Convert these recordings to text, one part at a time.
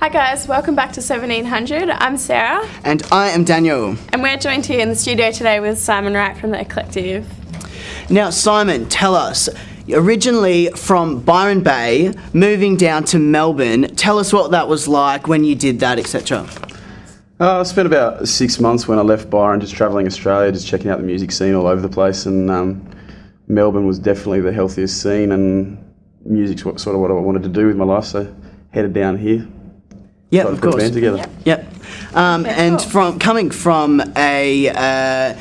Hi guys, welcome back to 1700. I'm Sarah. And I am Daniel. And we're joined here in the studio today with Simon Wright from the Eclective. Now Simon, tell us, originally from Byron Bay, moving down to Melbourne, tell us what that was like when you did that, etc. I spent about 6 months when I left Byron just travelling Australia, just checking out the music scene all over the place, and Melbourne was definitely the healthiest scene, and music's sort of what I wanted to do with my life, so headed down here. Yeah, of course. Put a band together. Yep. And cool. from coming from a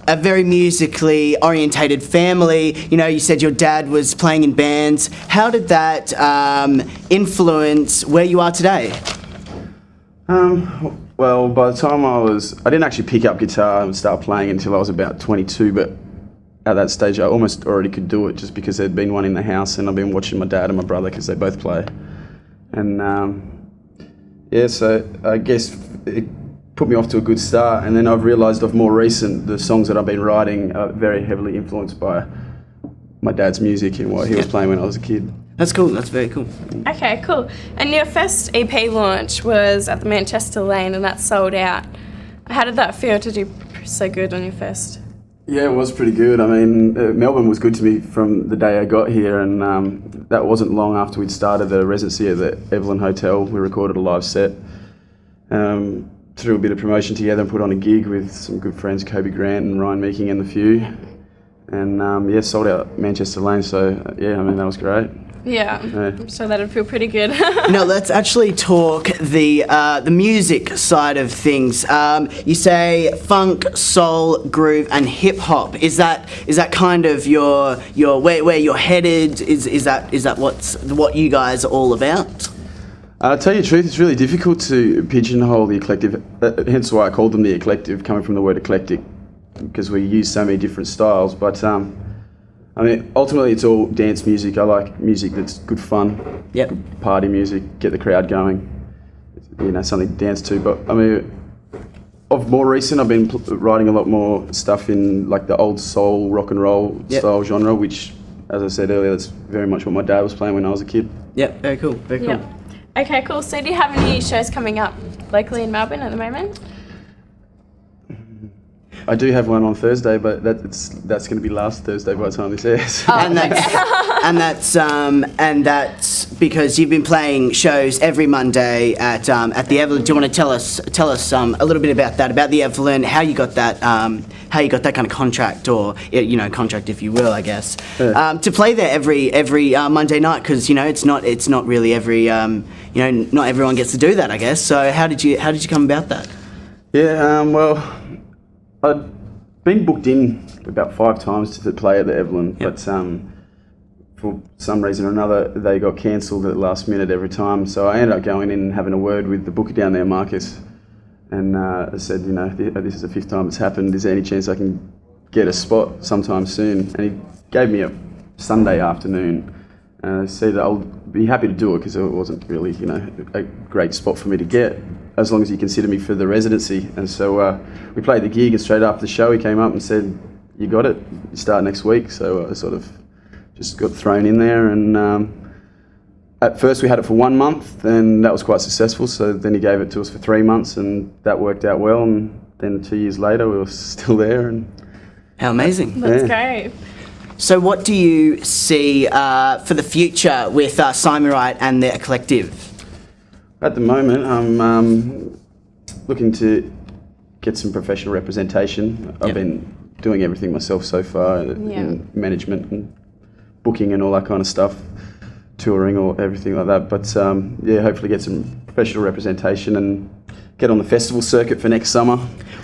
very musically orientated family, you know, you said your dad was playing in bands. How did that influence where you are today? Well, by the time I didn't actually pick up guitar and start playing until I was about 22, but at that stage I almost already could do it just because there'd been one in the house and I've been watching my dad and my brother because they both play. And yeah, so I guess it put me off to a good start, and then I've realised of more recent the songs that I've been writing are very heavily influenced by my dad's music and what he was playing when I was a kid. That's cool, that's very cool. Okay, cool. And your first EP launch was at the Manchester Lane and that sold out. How did that feel to do so good on your first? Yeah, it was pretty good. I mean, Melbourne was good to me from the day I got here, and that wasn't long after we'd started the residency at the Evelyn Hotel. We recorded a live set, threw a bit of promotion together and put on a gig with some good friends, Kobe Grant and Ryan Meeking and The Few, and yeah, sold out Manchester Lane, so yeah, I mean, that was great. Yeah, I'm sure that'd feel pretty good. Now let's actually talk the music side of things. You say funk, soul, groove, and hip hop. Is that kind of your where you're headed? Is that what you guys are all about? To tell you the truth, it's really difficult to pigeonhole the Eclective. Hence why I called them the Eclective, coming from the word eclectic, because we use so many different styles. But I mean, ultimately, it's all dance music. I like music that's good fun, good party music, get the crowd going, you know, something to dance to. But I mean, of more recent, I've been writing a lot more stuff in like the old soul, rock and roll style genre, which, as I said earlier, that's very much what my dad was playing when I was a kid. Yep, very cool, very cool. Yep. Okay, cool. So do you have any shows coming up locally in Melbourne at the moment? I do have one on Thursday, but that's going to be last Thursday by the time this airs. And that's because you've been playing shows every Monday at the Evelyn. Do you want to tell us a little bit about that, about the Evelyn, how you got that kind of contract, or contract, if you will, I guess, to play there every Monday night, because it's not really every not everyone gets to do that, I guess. So how did you come about that? Yeah, well, I'd been booked in about 5 times to play at the Evelyn, but for some reason or another, they got cancelled at the last minute every time. So I ended up going in and having a word with the booker down there, Marcus, and I said, this is the 5th time it's happened. Is there any chance I can get a spot sometime soon? And he gave me a Sunday afternoon. And I said I'll be happy to do it because it wasn't really, a great spot for me to get, as long as you consider me for the residency. And so we played the gig, and straight after the show he came up and said, you got it, you start next week. So I sort of just got thrown in there, and at first we had it for 1 month, and that was quite successful. So then he gave it to us for 3 months, and that worked out well, and then 2 years later we were still there. And how amazing. That's great. So what do you see for the future with Simon Wright and the Eclective? At the moment, I'm looking to get some professional representation. I've been doing everything myself so far, in management and booking and all that kind of stuff, touring or everything like that. But hopefully get some professional representation and get on the festival circuit for next summer.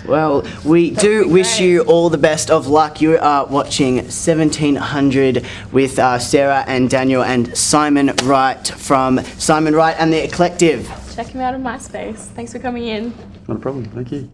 Well, we do wish you all the best of luck. You are watching 1700 with Sarah and Daniel and Simon Wright from Simon Wright and the Eclective. Check him out on MySpace. Thanks for coming in. Not a problem, thank you.